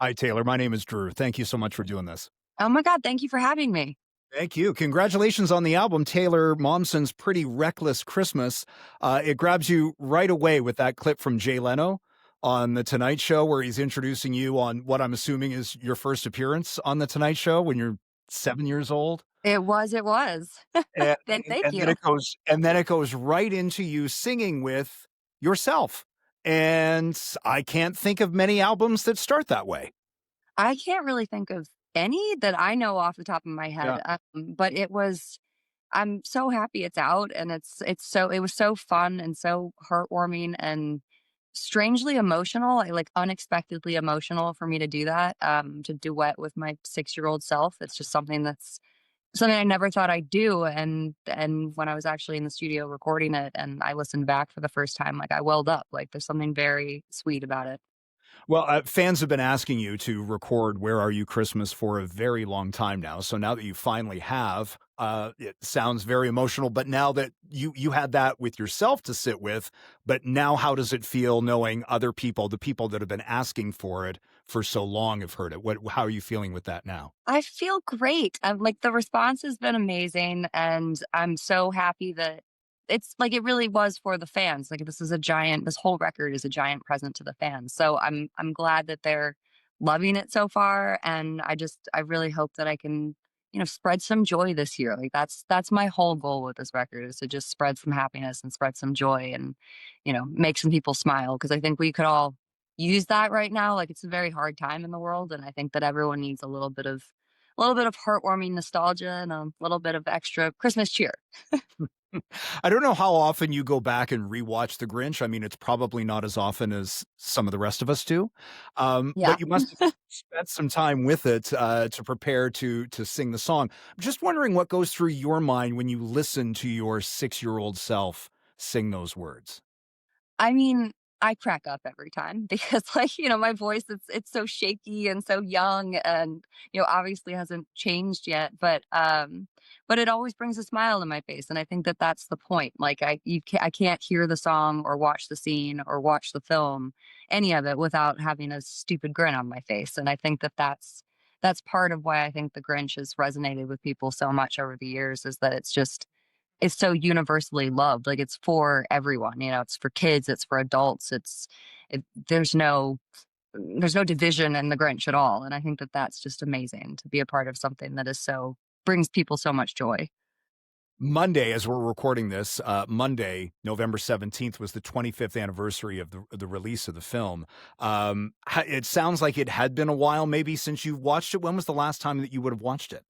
Hi, Taylor. My name is Drew. Thank you so much for doing this. Oh my God, thank you for having me. Thank you. Congratulations on the album, Taylor Momsen's Pretty Reckless Christmas. It grabs you right away with that clip from Jay Leno on The Tonight Show, where he's introducing you on what I'm assuming is your first appearance on The Tonight Show when you're 7 years old. It was. And, Then thank and then you. it goes right into you singing with yourself. And I can't think of many albums that start that way. I can't really think of any that I know off the top of my Yeah. head, but I'm so happy it's out, and it was so fun and so heartwarming and strangely emotional, like unexpectedly emotional for me to do that, to duet with my 6-year-old self. It's just something I never thought I'd do, and when I was actually in the studio recording it and I listened back for the first time, like, I welled up, like, there's something very sweet about it. Well, fans have been asking you to record "Where Are You Christmas" for a very long time now. So now that you finally have, it sounds very emotional. But now that you had that with yourself to sit with, but now how does it feel knowing other people, the people that have been asking for it for so long, have heard it? How are you feeling with that now? I feel great. I'm like, the response has been amazing, and I'm so happy that it's like it really was for the fans. Like, this whole record is a giant present to the fans. So I'm glad that they're loving it so far, and I really hope that I can, spread some joy this year. Like, that's my whole goal with this record, is to just spread some happiness and spread some joy and, make some people smile, because I think we could all use that right now. Like, it's a very hard time in the world, and I think that everyone needs a little bit of heartwarming nostalgia and a little bit of extra Christmas cheer. I don't know how often you go back and rewatch The Grinch. I mean, it's probably not as often as some of the rest of us do, Yeah. but you must have spent some time with it to prepare to sing the song. I'm just wondering what goes through your mind when you listen to your 6-year-old self sing those words. I mean, I crack up every time because, like, my voice, it's so shaky and so young, and, obviously hasn't changed yet, but it always brings a smile to my face, and I think that that's the point. Like, I can't hear the song or watch the scene or watch the film, any of it, without having a stupid grin on my face, and I think that that's part of why I think The Grinch has resonated with people so much over the years, is that it's so universally loved. Like, it's for everyone, it's for kids, it's for adults, it there's no division in The Grinch at all, and I think that that's just amazing to be a part of something that is so brings people so much joy. Monday, as we're recording this, Monday, November 17th, was the 25th anniversary of the release of the film. It sounds like it had been a while maybe since you watched it. When was the last time that you would have watched it?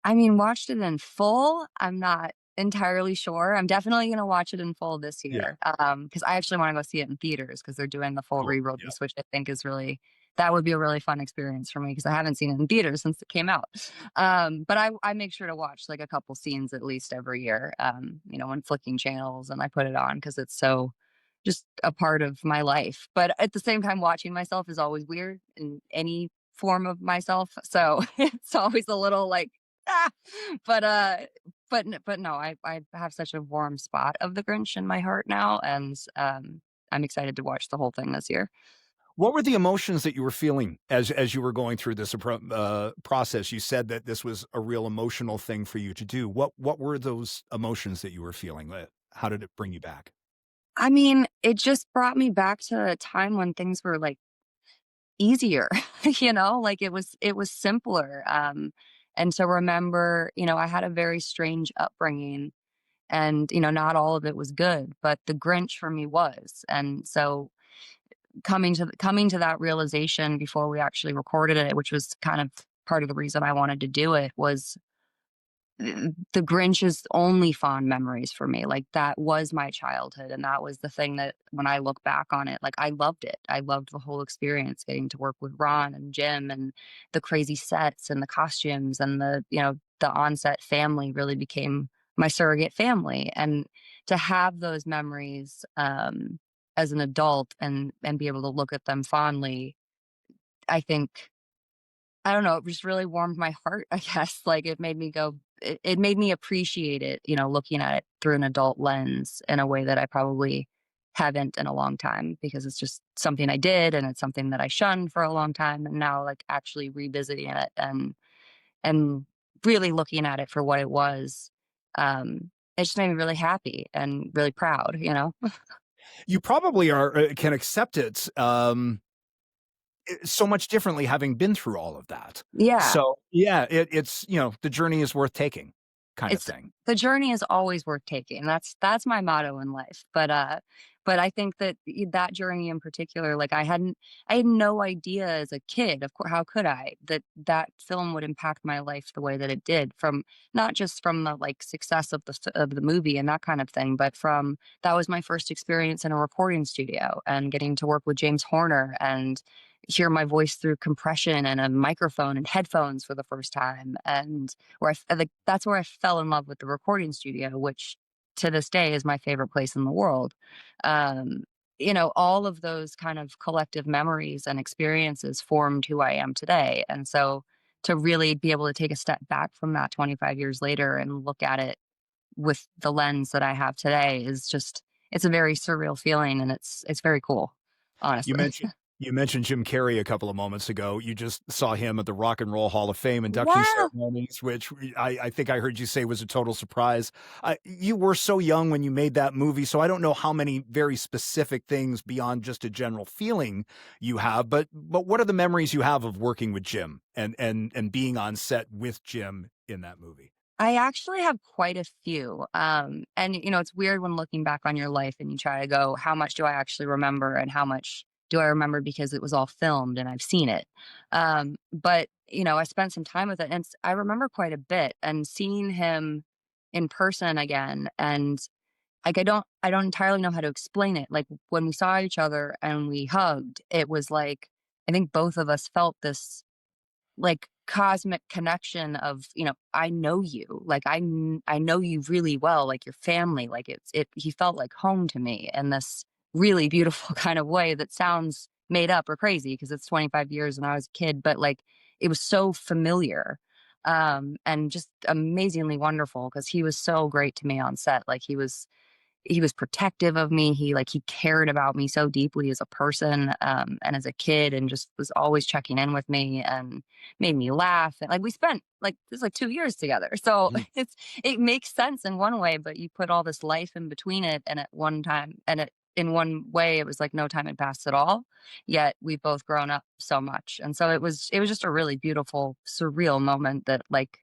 I mean, watched it in full, I'm not entirely sure. I'm definitely gonna watch it in full this Yeah, year, because I actually wanna go see it in theaters, because 'cause they're doing the full cool. Yeah. re-release, which I think is really that would be a really fun experience for me, because I haven't seen it in theaters since it came out. But I make sure to watch, like, a couple scenes at least every year, when flicking channels, and I put it on because it's so just a part of my life. But at the same time, watching myself is always weird in any form of myself, so it's always a little like, "Ah," but, but no, I have such a warm spot of The Grinch in my heart now, and, I'm excited to watch the whole thing this year. What were the emotions that you were feeling as you were going through this process? You said that this was a real emotional thing for you to do. What were those emotions that you were feeling? How did it bring you back? I mean, it just brought me back to a time when things were, like, easier, like, it was simpler, and to remember, I had a very strange upbringing, and, not all of it was good, but the Grinch for me was, and so coming to that realization before we actually recorded it, which was kind of part of the reason I wanted to do it, was the Grinch's only fond memories for me. Like, that was my childhood, and that was the thing that when I look back on it, like, I loved it. I loved the whole experience, getting to work with Ron and Jim, and the crazy sets and the costumes, and the on-set family really became my surrogate family, and to have those memories, as an adult, and be able to look at them fondly, I think, I don't know, it just really warmed my heart, I guess. Like, it made me appreciate it, looking at it through an adult lens in a way that I probably haven't in a long time because it's just something I did and it's something that I shunned for a long time, and now, like, actually revisiting it and really looking at it for what it was, it just made me really happy and really proud, you know? You probably are can accept it, so much differently having been through all of that. Yeah. So, yeah, it's, the journey is worth taking kind of It's thing. the journey is always worth taking. That's my motto in life. But I think that that journey in particular, like I had no idea as a kid, of course, how could I, that that film would impact my life the way that it did, from not just from the like success of of the movie and that kind of thing, but from that was my first experience in a recording studio and getting to work with James Horner and hear my voice through compression and a microphone and headphones for the first time, and like that's where I fell in love with the recording studio, which to this day is my favorite place in the world. Um, all of those kind of collective memories and experiences formed who I am today. And so to really be able to take a step back from that 25 years later and look at it with the lens that I have today is just it's a very surreal feeling, and it's very cool, You honestly. mentioned you mentioned Jim Carrey a couple of moments ago. You just saw him at the Rock and Roll Hall of Fame induction Yeah. ceremonies, which I think I heard you say was a total surprise. You were so young when you made that movie, so I don't know how many very specific things beyond just a general feeling you have, but what are the memories you have of working with Jim and being on set with Jim in that movie? I actually have quite a few. And it's weird when looking back on your life and you try to go, how much do I actually remember and how much do I remember because it was all filmed and I've seen it. But I spent some time with it and I remember quite a bit, and seeing him in person again, and like I don't entirely know how to explain it. Like when we saw each other and we hugged, it was like I think both of us felt this like cosmic connection of, I know you, like I know you really well, like your family, like he felt like home to me in this really beautiful kind of way that sounds made up or crazy because it's 25 years and I was a kid, but like it was so familiar, and just amazingly wonderful because he was so great to me on set. Like he was protective of me. He cared about me so deeply as a person, and as a kid, and just was always checking in with me and made me laugh. And like we spent like this like 2 years together. So Mhm. it makes sense in one way, but you put all this life in between it, and at one time and it in one way it was like no time had passed at all. Yet we've both grown up so much. And so it was just a really beautiful, surreal moment that like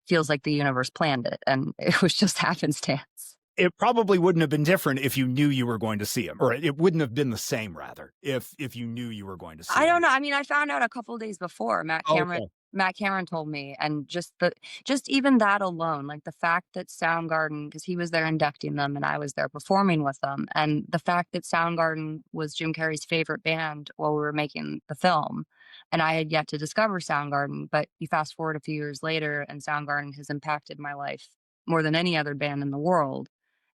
feels like the universe planned it and it was just happenstance. It probably wouldn't have been different if you knew you were going to see him, or it wouldn't have been the same rather if you knew you were going to see I don't him. know. I mean, I found out a couple days before. Oh, okay. Matt Cameron told me, and just even that alone, like the fact that Soundgarden, because he was there inducting them and I was there performing with them, and the fact that Soundgarden was Jim Carrey's favorite band while we were making the film, and I had yet to discover Soundgarden. But you fast forward a few years later, and Soundgarden has impacted my life more than any other band in the world,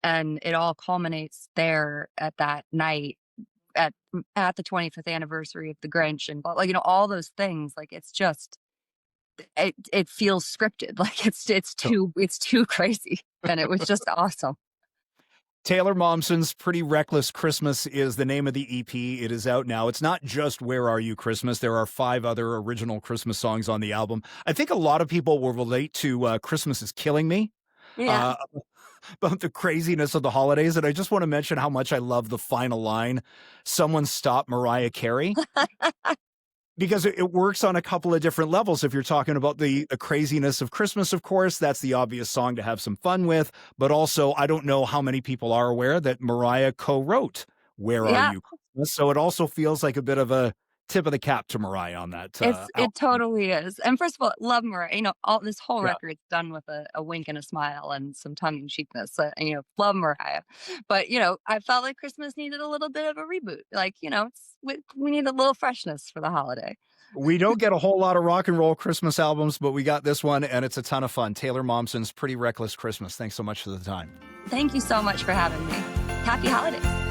and it all culminates there at that night at the 25th anniversary of the Grinch and like, all those things, like, it's just it feels scripted, like, it's too crazy, and it was just awesome. Taylor Momsen's Pretty Reckless Christmas is the name of the EP. It is out now. It's not just Where Are You Christmas. There are 5 other original Christmas songs on the album. I think a lot of people will relate to Christmas is Killing Me, Yeah. uh, about the craziness of the holidays. And I just want to mention how much I love the final line, "Someone stop Mariah Carey." Because it works on a couple of different levels. If you're talking about the craziness of Christmas, of course, that's the obvious song to have some fun with. But also, I don't know how many people are aware that Mariah co-wrote "Where Are Yeah. You Christmas?" So it also feels like a bit of a tip of the cap to Mariah on that It album. totally is, and first of all, love Mariah, all this whole Yeah. record's done with a wink and a smile and some tongue in cheekness, love Mariah, but, I felt like Christmas needed a little bit of a reboot, like, we need a little freshness for the holiday. We don't get a whole lot of rock and roll Christmas albums, but we got this one, and it's a ton of fun. Taylor Momsen's Pretty Reckless Christmas. Thanks so much for the time. Thank you so much for having me. Happy holidays.